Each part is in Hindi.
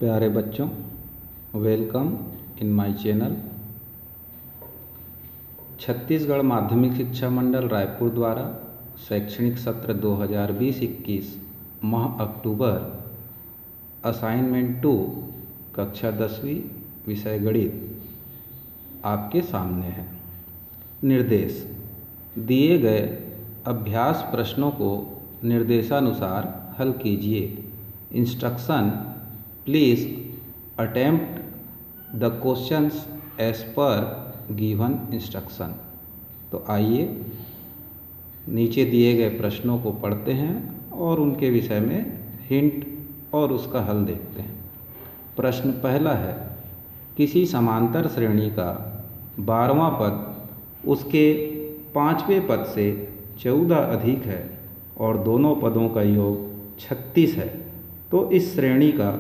प्यारे बच्चों, welcome in my channel. Chhattisgarh माध्यमिक शिक्षा मंडल रायपुर द्वारा शैक्षणिक सत्र 2020-21 माह अक्टूबर असाइनमेंट 2 कक्षा 10वीं विषय गणित आपके सामने है। निर्देश: दिए गए अभ्यास प्रश्नों को निर्देशानुसार हल कीजिए। Instruction: please attempt the questions as per given instruction. तो आइए नीचे दिए गए प्रश्नों को पढ़ते हैं और उनके विषय में हिंट और उसका हल देखते हैं। प्रश्न पहला है, किसी समांतर श्रेणी का 12वां पद उसके 5वें पद से 14 अधिक है और दोनों पदों का योग 36 है, तो इस श्रेणी का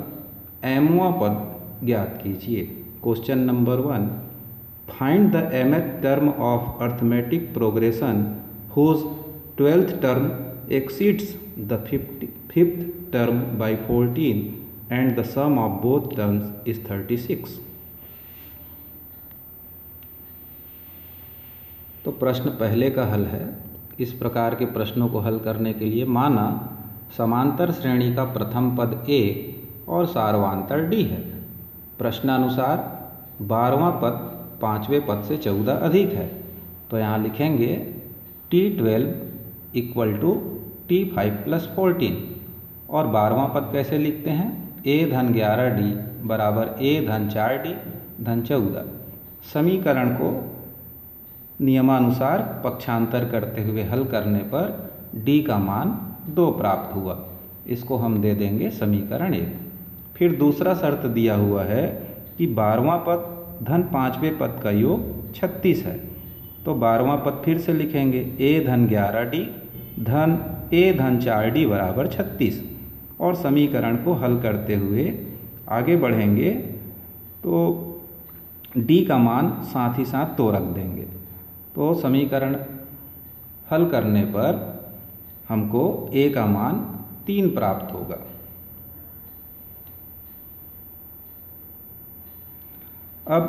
mवां पद ज्ञात कीजिए। Question number 1, find the mth term of arithmetic progression whose 12th term exceeds the 5th term by 14 and the sum of both terms is 36। तो प्रश्न पहले का हल है। इस प्रकार के प्रश्नों को हल करने के लिए माना समांतर श्रेणी का प्रथम पद A और सार्वांतर D है। प्रश्नानुसार 12वां पद 5वें पद से 14 अधिक है, तो यहाँ लिखेंगे T12 equal to T5 plus 14। और 12वां पद कैसे लिखते हैं? A धन 11D बराबर A धन 4D धन 14। समीकरण को नियमानुसार पक्षांतर करते हुए हल करने पर D का मान 2 प्राप्त हुआ। इसको हम दे देंगे समीकरण 1। फिर दूसरा शर्त दिया हुआ है कि 12वां पद धन 5वें पद का योग 36 है, तो 12वां पद फिर से लिखेंगे A धन 11D धन A धन 4D बराबर 36। और समीकरण को हल करते हुए आगे बढ़ेंगे तो D का मान साथ ही साथ 2 रख देंगे, तो समीकरण हल करने पर हमको A का मान 3 प्राप्त होगा। अब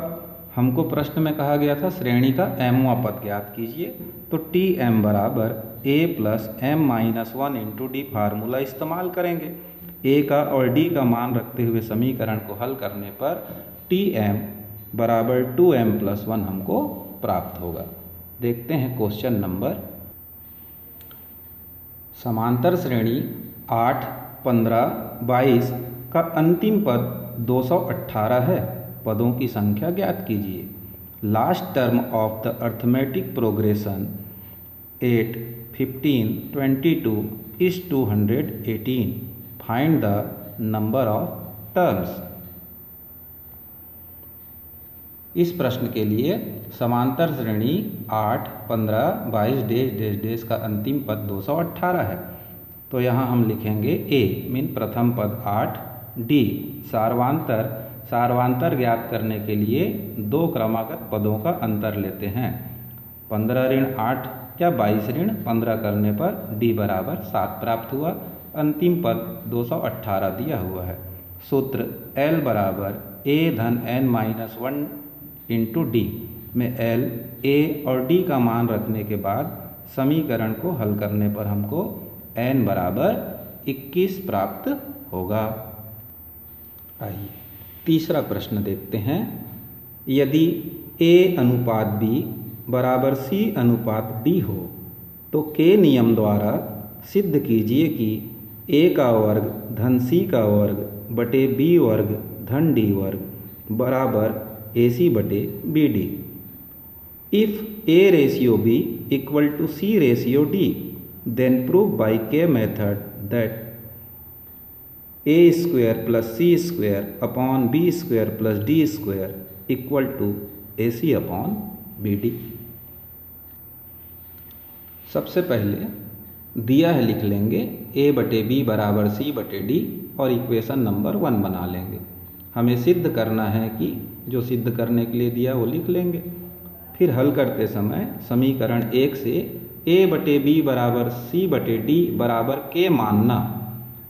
हमको प्रश्न में कहा गया था श्रेणी का mवां पद ज्ञात कीजिए, तो Tm बराबर A plus m minus 1 into D formula इस्तेमाल करेंगे। A का और D का मान रखते हुए समीकरण को हल करने पर Tm बराबर 2m प्लस 1 हमको प्राप्त होगा। देखते हैं क्वेश्चन नंबर। समांतर श्रेणी 8, 15, 22 का अंतिम पद 218 है। पदों की संख्या ज्ञात कीजिए। Last term of the arithmetic progression 8, 15, 22 is 218। Find the number of terms. इस प्रश्न के लिए समांतर श्रेणी 8, 15, 22 डेश का अंतिम पद 218 है, तो यहाँ हम लिखेंगे A मीन प्रथम पद 8, D सार्वांतर ज्ञात करने के लिए 2 क्रमागत पदों का अंतर लेते हैं। 15 ऋण 8 या 22 ऋण 15 करने पर D बराबर 7 प्राप्त हुआ। अंतिम पद 218 दिया हुआ है। सूत्र L बराबर A धन n माइनस 1 इंटू D में L, A और D का मान रखने के बाद समीकरण को हल करने पर हमको n बराबर 21 प्राप्त होगा। आइए तीसरा प्रश्न देखते हैं। यदि A अनुपात B बराबर C अनुपात D हो तो K नियम द्वारा सिद्ध कीजिए कि A का वर्ग धन C का वर्ग बटे B वर्ग धन D वर्ग बराबर AC बटे BD। If A ratio B equal to C ratio D, then prove by K method that A square plus C square upon B square plus D square equal to AC upon BD। सबसे पहले दिया है लिख लेंगे A बटे B बराबर C बटे D और इक्वेशन नंबर 1 बना लेंगे। हमें सिद्ध करना है कि जो सिद्ध करने के लिए दिया वो लिख लेंगे। फिर हल करते समय समीकरण 1 से A बटे B बराबर C बटे D बराबर K मानना,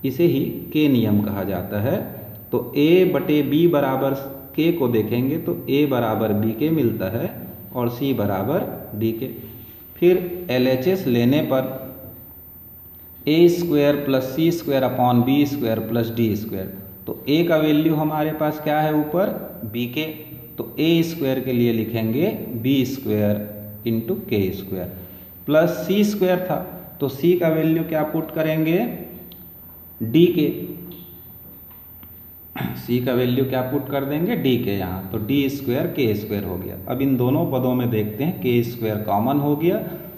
इसे ही के नियम कहा जाता है। तो a बटे b बराबर k को देखेंगे तो a बराबर b के मिलता है और c बराबर d के। फिर LHS लेने पर a square plus C square upon B square plus D square, तो a का वैल्यू हमारे पास क्या है ऊपर b के, तो a स्क्वायर के लिए लिखेंगे b स्क्वायर इंटू के स्क्वायर प्लस सी स्क्वायर था तो c का वैल्यू क्या पुट करेंगे d के, c का वैल्यू क्या पुट कर देंगे d के यहाँ, तो d स्क्वायर के स्क्वायर हो गया। अब इन दोनों पदों में देखते हैं के स्क्वायर कॉमन हो गया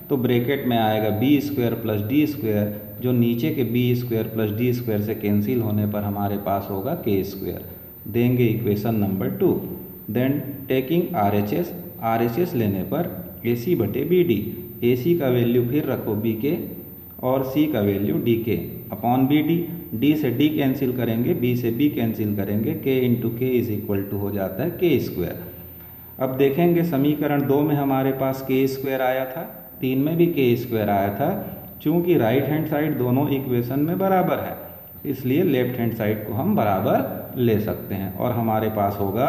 तो ब्रैकेट में आएगा B square plus D square, जो नीचे के B square plus D square से कैंसिल होने पर हमारे पास होगा के स्क्वायर। देंगे equation number 2। Then taking RHS लेने पर AC बटे BD, AC का वैल्यू फिर रखो बी के और C का वैल्यू डी के अपॉन BD, D से D कैंसिल करेंगे, B से B कैंसिल करेंगे, K इंटू के इज इक्वल टू हो जाता है के स्क्वायर। अब देखेंगे समीकरण 2 में हमारे पास के स्क्वायर आया था, 3 में भी के स्क्वायर आया था। चूंकि राइट हैंड साइड दोनों इक्वेशन में बराबर है इसलिए लेफ्ट हैंड साइड को हम बराबर ले सकते हैं और हमारे पास होगा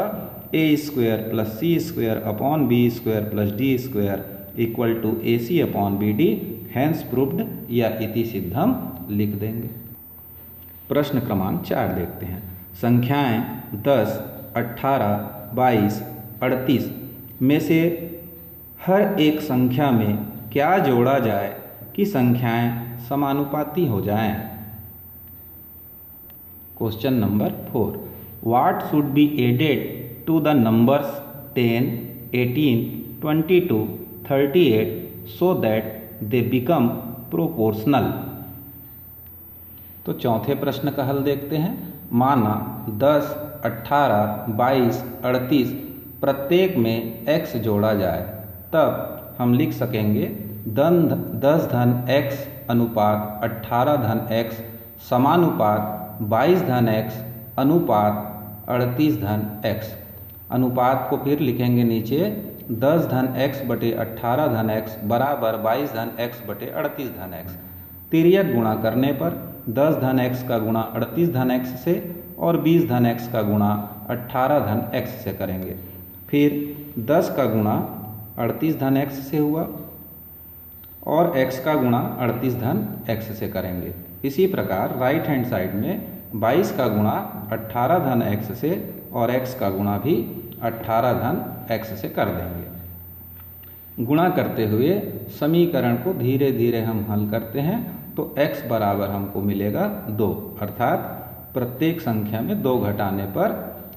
a square plus C square upon B square plus D square equal to AC upon BD, hence proved या इति सिद्धम लिख देंगे। प्रश्न क्रमांक 4 देखते हैं। संख्याएं 10, 18, 22, 38 में से हर एक संख्या में क्या जोड़ा जाए कि संख्याएं समानुपाती हो जाएं। Question number 4, what should be added to the numbers 10, 18, 22, 38 so that they become proportional. तो चौथे प्रश्न का हल देखते हैं। माना 10, 18, 22, 38 प्रत्येक में x जोड़ा जाए, तब हम लिख सकेंगे 10 धन x अनुपात 18 धन x समानुपात 22 धन x अनुपात 38 धन x। अनुपात को फिर लिखेंगे नीचे 10 धन x बटे 18 धन x बराबर 22 धन x बटे 38 धन x। तिर्यक गुणा करने पर 10 धन x का गुणा 38 धन x से और 20 धन x का गुणा 18 धन x से करेंगे। फिर 10 का गुणा 38 धन x से हुआ और x का गुणा 38 धन x से करेंगे। इसी प्रकार राइट हैंड साइड में 22 का गुणा 18 धन x से और x का गुणा भी 18 धन x से कर देंगे। गुणा करते हुए समीकरण को धीरे धीरे हम हल करते हैं तो x बराबर हमको मिलेगा 2, अर्थात प्रत्येक संख्या में 2 घटाने पर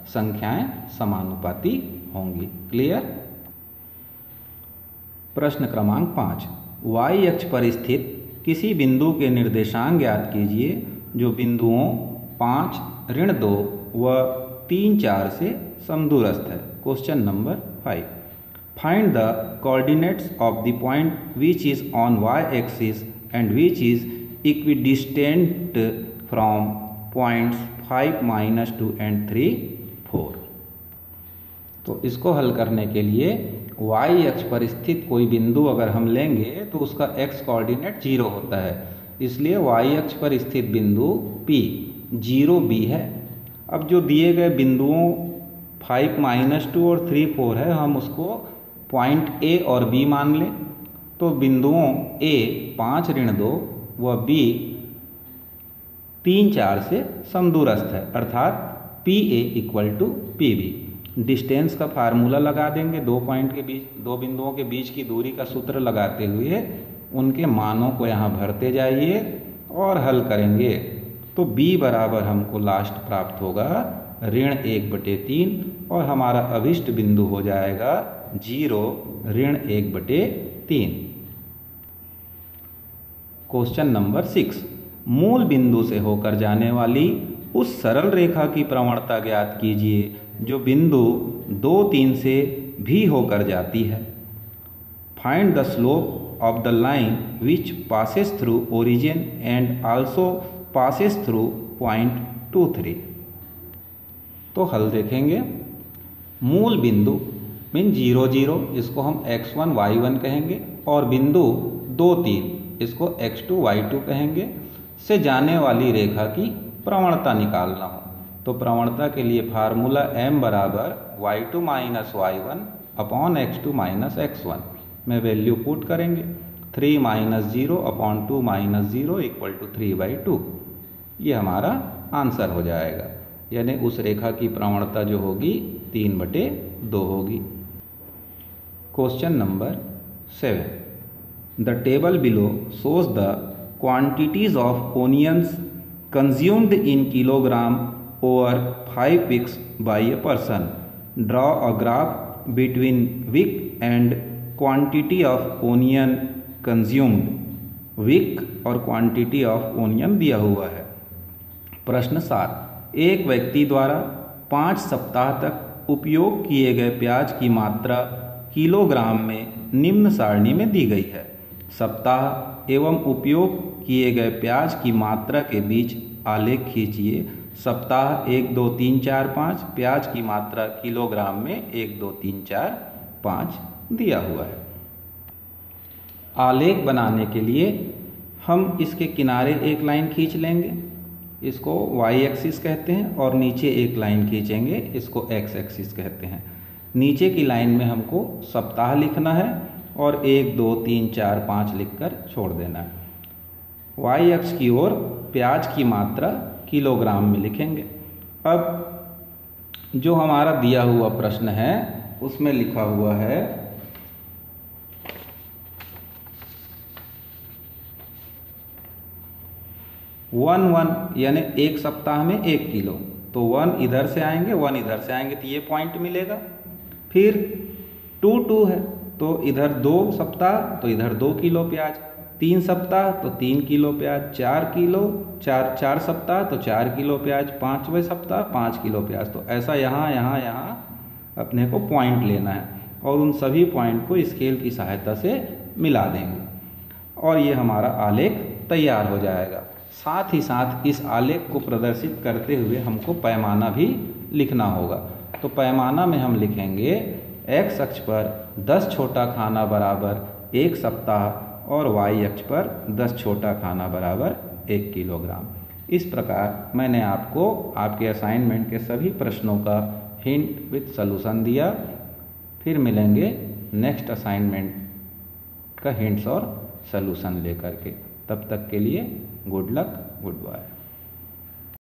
संख्याएं समानुपाती होंगी। क्लियर। प्रश्न क्रमांक 5, y अक्ष पर स्थित किसी बिंदु के निर्देशांक ज्ञात कीजिए जो बिंदुओं 5, ऋण 2 व 3, 4 से समदूरस्थ है। Question number 5, find the coordinates of the point which is on y axis and which is equidistant from points 5, -2 and 3, 4। तो इसको हल करने के लिए y अक्ष पर स्थित कोई बिंदु अगर हम लेंगे तो उसका x कोऑर्डिनेट 0 होता है, इसलिए y अक्ष पर स्थित बिंदु P 0B है। अब जो दिए गए बिंदुओं 5, -2 और 3, 4 है, हम उसको पॉइंट A और B मान लें। तो बिंदुओं A 5, ऋण 2 व B 3, 4 से समदूरस्थ है, अर्थात PA = PB। डिस्टेंस का फार्मूला लगा देंगे, 2 पॉइंट के बीच, 2 बिंदुओं के बीच की दूरी का सूत्र लगाते हुए उनके मानों को यहाँ भरते जाइए और हल करेंगे। तो B बराबर हमको लास्ट प्राप्त होगा ऋण 1/3 और हमारा अभिष्ट बिंदु हो जाएगा 0, ऋण 1/3। क्वेश्चन नंबर 6, मूल बिंदु से होकर जाने वाली उस सरल रेखा की प्रवणता ज्ञात कीजिए जो बिंदु 2, 3 से भी होकर जाती है। Find the slope of the line which passes through origin and also passes through point 2, 3। तो हल देखेंगे। मूल बिंदु मीन 0, 0 इसको हम x1, y1 कहेंगे और बिंदु 2, 3 इसको x2, y2 कहेंगे से जाने वाली रेखा की प्रवणता निकालना हो तो प्रवणता के लिए फार्मूला m बराबर y2 minus y1 upon x2 minus x1 में वैल्यू पुट करेंगे। 3 minus 0 upon 2 minus 0 equal to 3/2, ये हमारा आंसर हो जाएगा। यानी उस रेखा की प्रवणता जो होगी 3/2 होगी। Question number 7, the table below shows the quantities of onions consumed in kilogram over 5 weeks by a person. Draw a graph between week and quantity of onion consumed. week और क्वांटिटी ऑफ ओनियन दिया हुआ है। प्रश्न 7, एक व्यक्ति द्वारा 5 सप्ताह तक उपयोग किए गए प्याज की मात्रा किलोग्राम में निम्न सारणी में दी गई है। सप्ताह एवं उपयोग किए गए प्याज की मात्रा के बीच आलेख खींचिए। सप्ताह 1 2 3 4 5, प्याज की मात्रा किलोग्राम में 1 2 3 4 5 दिया हुआ है। आलेख बनाने के लिए हम इसके किनारे एक लाइन खींच लेंगे, इसको y एक्सिस कहते हैं, और नीचे एक लाइन खींचेंगे, इसको x एक्सिस कहते हैं। नीचे की लाइन में हमको सप्ताह लिखना है और 1 2 3 4 5 लिखकर छोड़ देना है। y अक्ष की ओर प्याज की मात्रा किलोग्राम में लिखेंगे। अब जो हमारा दिया हुआ प्रश्न है उसमें लिखा हुआ है 1 यानी एक सप्ताह में 1 किलो, तो 1 इधर से आएंगे 1 इधर से आएंगे तो ये पॉइंट मिलेगा। फिर 2 है तो इधर 2 सप्ताह तो इधर 2 किलो प्याज, 3 सप्ताह तो 3 किलो प्याज, 4 किलो 4 सप्ताह तो 4 किलो प्याज, 5वें सप्ताह 5 किलो प्याज। तो ऐसा यहाँ अपने को पॉइंट लेना है और उन सभी पॉइंट को स्केल की सहायता से मिला देंगे और ये हमारा आलेख तैयार हो जाएगा। साथ ही साथ इस आलेख को प्रदर्शित करते हुए हमको पैमाना भी लिखना होगा। तो पैमाना में हम लिखेंगे x अक्ष पर 10 छोटा खाना बराबर 1 सप्ताह और y अक्ष पर 10 छोटा खाना बराबर 1 किलोग्राम। इस प्रकार मैंने आपको आपके असाइनमेंट के सभी प्रश्नों का हिंट विथ सॉल्यूशन दिया। फिर मिलेंगे नेक्स्ट असाइनमेंट का हिंट्स और सॉल्यूशन लेकर के। तब तक के लिए गुड लक, गुड बाय।